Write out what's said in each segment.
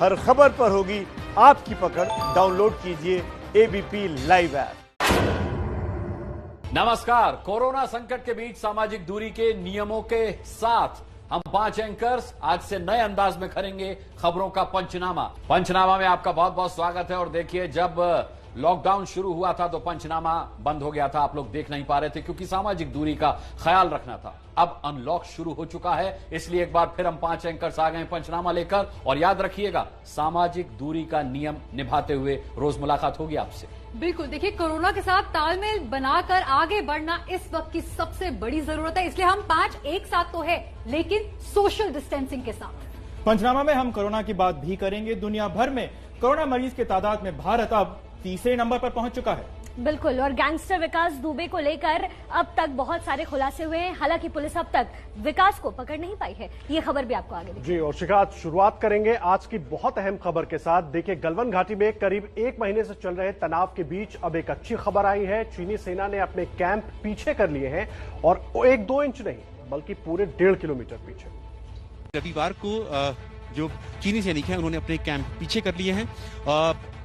हर खबर पर होगी आपकी पकड़। डाउनलोड कीजिए एबीपी लाइव ऐप। नमस्कार। कोरोना संकट के बीच सामाजिक दूरी के नियमों के साथ हम 5 एंकर्स आज से नए अंदाज में करेंगे खबरों का पंचनामा में आपका बहुत बहुत स्वागत है। और देखिए, जब लॉकडाउन शुरू हुआ था तो पंचनामा बंद हो गया था, आप लोग देख नहीं पा रहे थे क्योंकि सामाजिक दूरी का ख्याल रखना था। अब अनलॉक शुरू हो चुका है, इसलिए एक बार फिर हम 5 एंकर्स आ गए पंचनामा लेकर। और याद रखिएगा, सामाजिक दूरी का नियम निभाते हुए रोज मुलाकात होगी आपसे। बिल्कुल, देखिए, कोरोना के साथ तालमेल बनाकर आगे बढ़ना इस वक्त की सबसे बड़ी जरूरत है। इसलिए हम 5 एक साथ तो है, लेकिन सोशल डिस्टेंसिंग के साथ। पंचनामा में हम कोरोना की बात भी करेंगे। दुनिया भर में कोरोना मरीज के तादाद में भारत अब तीसरे नंबर पर पहुंच चुका है। बिल्कुल, और गैंगस्टर विकास दुबे को लेकर अब तक बहुत सारे खुलासे हुए हैं। हालांकि पुलिस अब तक विकास को पकड़ नहीं पाई है। ये खबर भी आपको आगे जी। और शिकायत शुरुआत करेंगे आज की बहुत अहम खबर के साथ। देखिए, गलवान घाटी में करीब 1 महीने से चल रहे तनाव के बीच अब एक अच्छी खबर आई है। चीनी सेना ने अपने कैंप पीछे कर लिए हैं, और 1-2 इंच नहीं बल्कि पूरे 1.5 किलोमीटर पीछे। रविवार को जो चीनी सैनिक हैं उन्होंने अपने कैंप पीछे कर लिए हैं,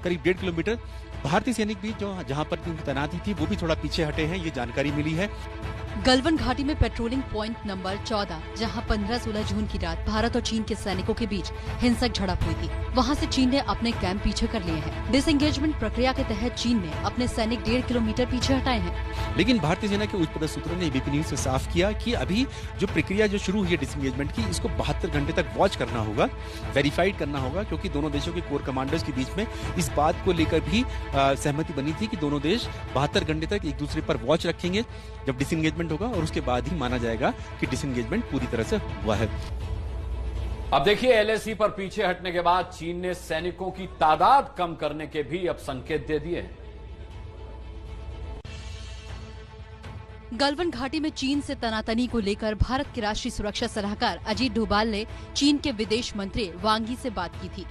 करीब 1.5 किलोमीटर। भारतीय सैनिक भी जो जहां पर उनकी तैनाती थी वो भी थोड़ा पीछे हटे हैं, ये जानकारी मिली है। गलवान घाटी में पेट्रोलिंग पॉइंट नंबर 14, जहां 15-16 जून की रात भारत और चीन के सैनिकों के बीच हिंसक झड़प हुई थी, वहां से चीन ने अपने कैंप पीछे कर लिए हैं। डिसएंगेजमेंट प्रक्रिया के तहत चीन ने अपने सैनिक 1.5 किलोमीटर पीछे हटाए हैं। लेकिन भारतीय सेना के उच्चपदस्थ सूत्रों ने एबीपी न्यूज से साफ किया कि अभी जो प्रक्रिया जो शुरू हुई है डिसएंगेजमेंट की, इसको 72 घंटे तक वॉच करना होगा, वेरीफाइड करना होगा, क्योंकि दोनों देशों के कोर कमांडर्स के बीच में इस बात को लेकर भी सहमति बनी थी कि दोनों देश 72 घंटे तक एक दूसरे पर वॉच रखेंगे जब डिसएंगेजमेंट होगा, और उसके बाद ही माना जाएगा कि डिसएंगेजमेंट पूरी तरह से हुआ है। अब देखिए, एलएसी पर पीछे हटने के बाद चीन ने सैनिकों की तादाद कम करने के भी अब संकेत दे दिए हैं। गलवान घाटी में चीन से तनातनी को लेकर भारत के राष्ट्रीय सुरक्षा सलाहकार अजीत डोभाल ने चीन के विदेश मंत्री वांग यी से बात की थी।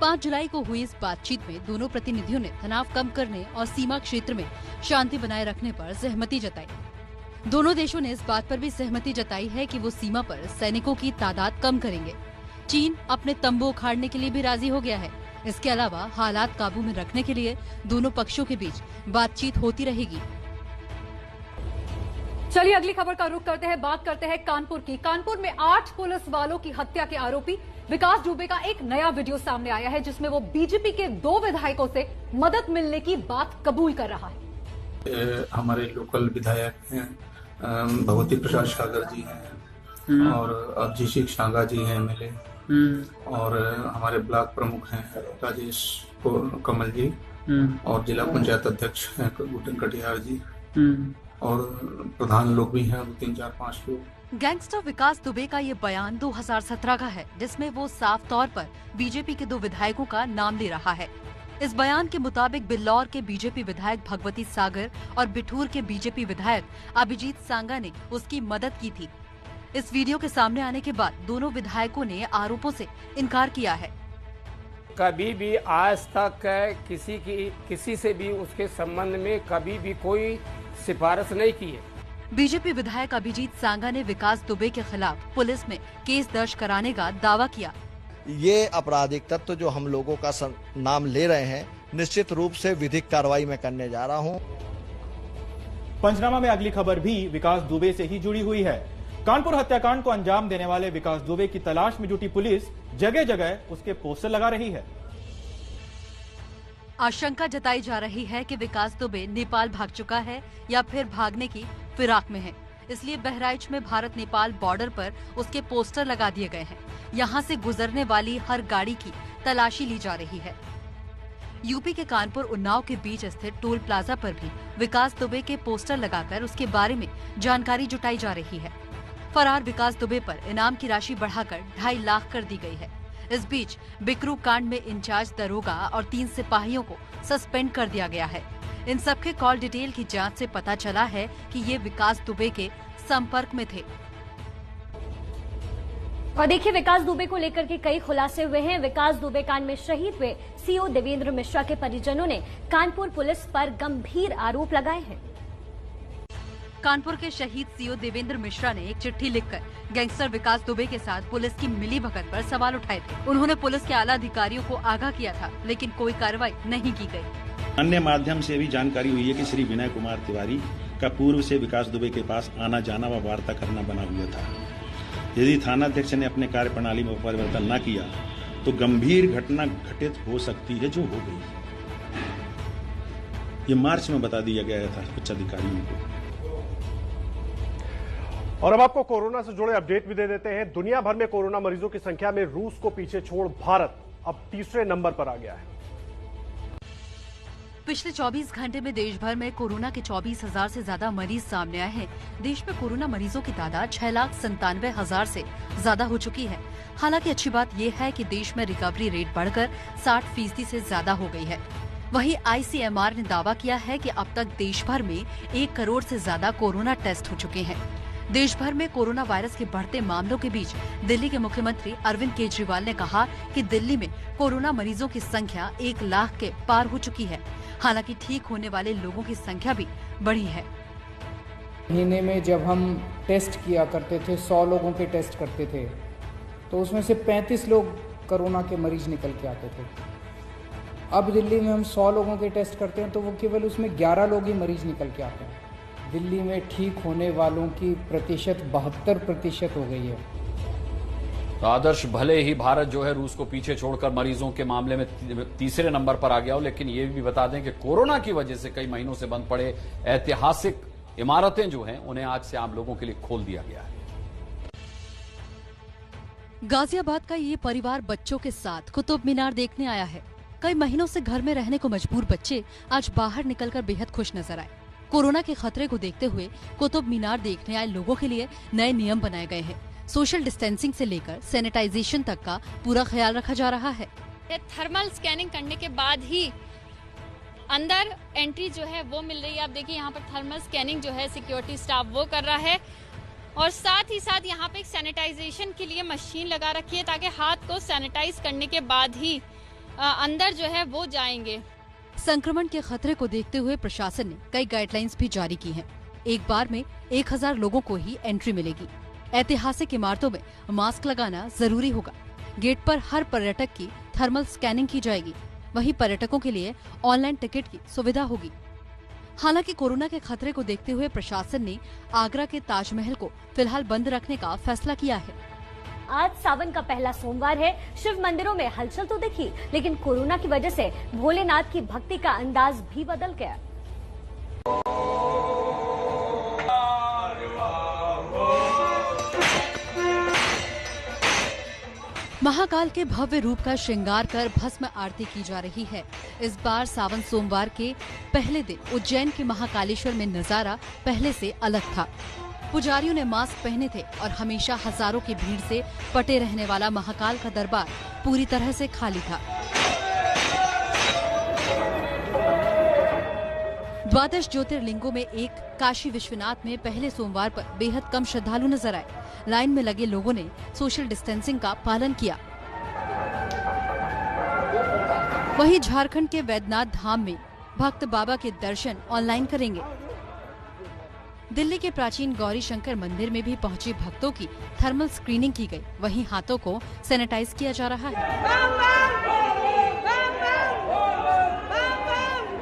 5 जुलाई को हुई इस बातचीत में दोनों प्रतिनिधियों ने तनाव कम करने और सीमा क्षेत्र में शांति बनाए रखने पर सहमति जताई। दोनों देशों ने इस बात पर भी सहमति जताई है कि वो सीमा पर सैनिकों की तादाद कम करेंगे। चीन अपने तंबू उखाड़ने के लिए भी राजी हो गया है। इसके अलावा हालात काबू में रखने के लिए दोनों पक्षों के बीच बातचीत होती रहेगी। चलिए अगली खबर का रुख करते हैं। बात करते हैं कानपुर की। कानपुर में 8 पुलिस वालों की हत्या के आरोपी विकास दुबे का एक नया वीडियो सामने आया है, जिसमें वो बीजेपी के 2 विधायकों से मदद मिलने की बात कबूल कर रहा है। हमारे लोकल विधायक हैं, भगवती प्रसाद सागर जी हैं, और अभिषेक शांगा जी हैं एमएलए, और हमारे ब्लॉक प्रमुख हैं राजेश कमल जी, और जिला पंचायत अध्यक्ष हैं गुटन कटियार जी, और प्रधान लोग भी हैं 3-4-5 लोग। गैंगस्टर विकास दुबे का ये बयान 2017 का है, जिसमें वो साफ तौर पर बीजेपी के 2 विधायकों का नाम ले रहा है। इस बयान के मुताबिक बिल्लौर के बीजेपी विधायक भगवती सागर और बिठूर के बीजेपी विधायक अभिजीत सांगा ने उसकी मदद की थी। इस वीडियो के सामने आने के बाद दोनों विधायकों ने आरोपों से इनकार किया है। कभी भी आज तक किसी से भी उसके संबंध में कभी भी कोई सिफारिश नहीं की है। बीजेपी विधायक अभिजीत सांगा ने विकास दुबे के खिलाफ पुलिस में केस दर्ज कराने का दावा किया। ये आपराधिक तत्व जो हम लोगों का नाम ले रहे हैं, निश्चित रूप से विधिक कार्रवाई में करने जा रहा हूं। पंचनामा में अगली खबर भी विकास दुबे से ही जुड़ी हुई है। कानपुर हत्याकांड को अंजाम देने वाले विकास दुबे की तलाश में जुटी पुलिस जगह जगह उसके पोस्टर लगा रही है। आशंका जताई जा रही है कि विकास दुबे नेपाल भाग चुका है या फिर भागने की फिराक में है। इसलिए बहराइच में भारत नेपाल बॉर्डर पर उसके पोस्टर लगा दिए गए हैं। यहाँ से गुजरने वाली हर गाड़ी की तलाशी ली जा रही है। यूपी के कानपुर उन्नाव के बीच स्थित टोल प्लाजा पर भी विकास दुबे के पोस्टर लगाकर उसके बारे में जानकारी जुटाई जा रही है। फरार विकास दुबे पर इनाम की राशि बढ़ाकर 2.5 लाख कर दी गई है। इस बीच बिकरू कांड में इंचार्ज दरोगा और 3 सिपाहियों को सस्पेंड कर दिया गया है। इन सबके कॉल डिटेल की जांच से पता चला है कि ये विकास दुबे के संपर्क में थे। और देखिए, विकास दुबे को लेकर के कई खुलासे हुए हैं। विकास दुबे कांड में शहीद हुए सीओ देवेंद्र मिश्रा के परिजनों ने कानपुर पुलिस पर गंभीर आरोप लगाए हैं। कानपुर के शहीद सीओ देवेंद्र मिश्रा ने एक चिट्ठी लिखकर गैंगस्टर विकास दुबे के साथ पुलिस की मिलीभगत पर सवाल उठाए थे। उन्होंने पुलिस के आला अधिकारियों को आगाह किया था, लेकिन कोई कार्रवाई नहीं की गई। अन्य माध्यम से भी जानकारी हुई है कि श्री विनय कुमार तिवारी का पूर्व से विकास दुबे के पास आना जाना व वार्ता करना बना हुआ था। यदि थानाध्यक्ष ने अपने कार्य प्रणाली में परिवर्तन न किया तो गंभीर घटना घटित हो सकती है, जो हो गई। ये मार्च में बता दिया गया था उच्च अधिकारियों को। और अब आपको कोरोना से जुड़े अपडेट भी दे देते हैं। दुनिया भर में कोरोना मरीजों की संख्या में रूस को पीछे छोड़ भारत अब तीसरे नंबर पर आ गया है। पिछले 24 घंटे में देश भर में कोरोना के 24,000 से ज्यादा मरीज सामने आए हैं। देश में कोरोना मरीजों की तादाद 6,97,000 से ज्यादा हो चुकी है। हालांकि अच्छी बात यह है कि देश में रिकवरी रेट बढ़कर 60% से ज्यादा हो गई है। वहीं ICMR ने दावा किया है कि अब तक देश भर में 1 करोड़ से ज्यादा कोरोना टेस्ट हो चुके हैं। देश भर में कोरोना वायरस के बढ़ते मामलों के बीच दिल्ली के मुख्यमंत्री अरविंद केजरीवाल ने कहा कि दिल्ली में कोरोना मरीजों की संख्या 1 लाख के पार हो चुकी है। हालांकि ठीक होने वाले लोगों की संख्या भी बढ़ी है। महीने में जब हम टेस्ट किया करते थे, 100 लोगों के टेस्ट करते थे, तो उसमें से 35 लोग कोरोना के मरीज निकल के आते थे। अब दिल्ली में हम 100 लोगों के टेस्ट करते हैं तो वो केवल उसमें 11 लोग ही मरीज निकल के आते हैं। दिल्ली में ठीक होने वालों की प्रतिशत 72% हो गई है। तो आदर्श, भले ही भारत जो है रूस को पीछे छोड़कर मरीजों के मामले में तीसरे नंबर पर आ गया हो, लेकिन ये भी बता दें कि कोरोना की वजह से कई महीनों से बंद पड़े ऐतिहासिक इमारतें जो हैं उन्हें आज से आम लोगों के लिए खोल दिया गया है। गाजियाबाद का ये परिवार बच्चों के साथ कुतुब मीनार देखने आया है। कई महीनों से घर में रहने को मजबूर बच्चे आज बाहर निकलकर बेहद खुश नजर आए। कोरोना के खतरे को देखते हुए कुतुब मीनार देखने आए लोगों के लिए नए नियम बनाए गए हैं। सोशल डिस्टेंसिंग से लेकर सैनिटाइजेशन तक का पूरा ख्याल रखा जा रहा है। थर्मल स्कैनिंग करने के बाद ही अंदर एंट्री जो है वो मिल रही है। आप देखिए यहाँ पर थर्मल स्कैनिंग जो है सिक्योरिटी स्टाफ वो कर रहा है, और साथ ही साथ यहाँ पे एक सैनिटाइजेशन के लिए मशीन लगा रखी है ताकि हाथ को सैनिटाइज करने के बाद ही अंदर जो है वो जाएंगे। संक्रमण के खतरे को देखते हुए प्रशासन ने कई गाइडलाइंस भी जारी की हैं। एक बार में 1000 लोगों को ही एंट्री मिलेगी। ऐतिहासिक इमारतों में मास्क लगाना जरूरी होगा। गेट पर हर पर्यटक की थर्मल स्कैनिंग की जाएगी। वहीं पर्यटकों के लिए ऑनलाइन टिकट की सुविधा होगी। हालांकि कोरोना के खतरे को देखते हुए प्रशासन ने आगरा के ताजमहल को फिलहाल बंद रखने का फैसला किया है। आज सावन का पहला सोमवार है। शिव मंदिरों में हलचल तो दिखी, लेकिन कोरोना की वजह से भोलेनाथ की भक्ति का अंदाज भी बदल गया। महाकाल के भव्य रूप का श्रृंगार कर भस्म आरती की जा रही है। इस बार सावन सोमवार के पहले दिन उज्जैन के महाकालेश्वर में नजारा पहले से अलग था। पुजारियों ने मास्क पहने थे और हमेशा हजारों की भीड़ से पटे रहने वाला महाकाल का दरबार पूरी तरह से खाली था। द्वादश ज्योतिर्लिंगों में एक काशी विश्वनाथ में पहले सोमवार पर बेहद कम श्रद्धालु नजर आए। लाइन में लगे लोगों ने सोशल डिस्टेंसिंग का पालन किया। वहीं झारखंड के वैद्यनाथ धाम में भक्त बाबा के दर्शन ऑनलाइन करेंगे। दिल्ली के प्राचीन गौरी शंकर मंदिर में भी पहुंचे भक्तों की थर्मल स्क्रीनिंग की गई। वहीं हाथों को सैनिटाइज किया जा रहा है।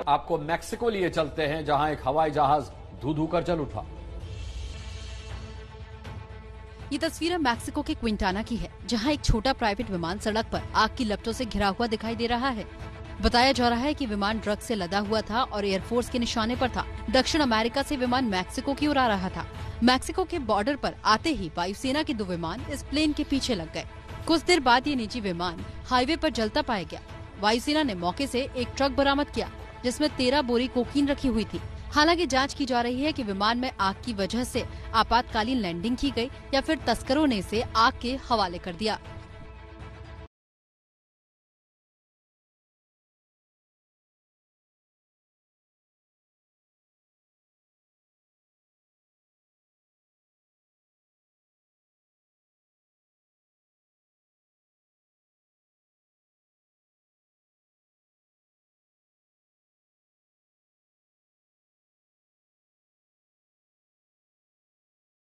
आपको मैक्सिको लिए चलते हैं, जहां एक हवाई जहाज धू कर चल उठा। ये तस्वीरें मैक्सिको के क्विंटाना की है, जहां एक छोटा प्राइवेट विमान सड़क पर आग की लपटों से घिरा हुआ दिखाई दे रहा है। बताया जा रहा है कि विमान ड्रग से लदा हुआ था और एयरफोर्स के निशाने पर था। दक्षिण अमेरिका से विमान मैक्सिको की ओर आ रहा था। मैक्सिको के बॉर्डर पर आते ही वायुसेना के 2 विमान इस प्लेन के पीछे लग गए। कुछ देर बाद ये निजी विमान हाईवे पर जलता पाया गया। वायुसेना ने मौके से एक ट्रक बरामद किया, जिसमें 13 बोरी कोकीन रखी हुई थी। हालांकि जांच की जा रही है कि विमान में आग की वजह से आपातकालीन लैंडिंग की गई या फिर तस्करों ने इसे आग के हवाले कर दिया।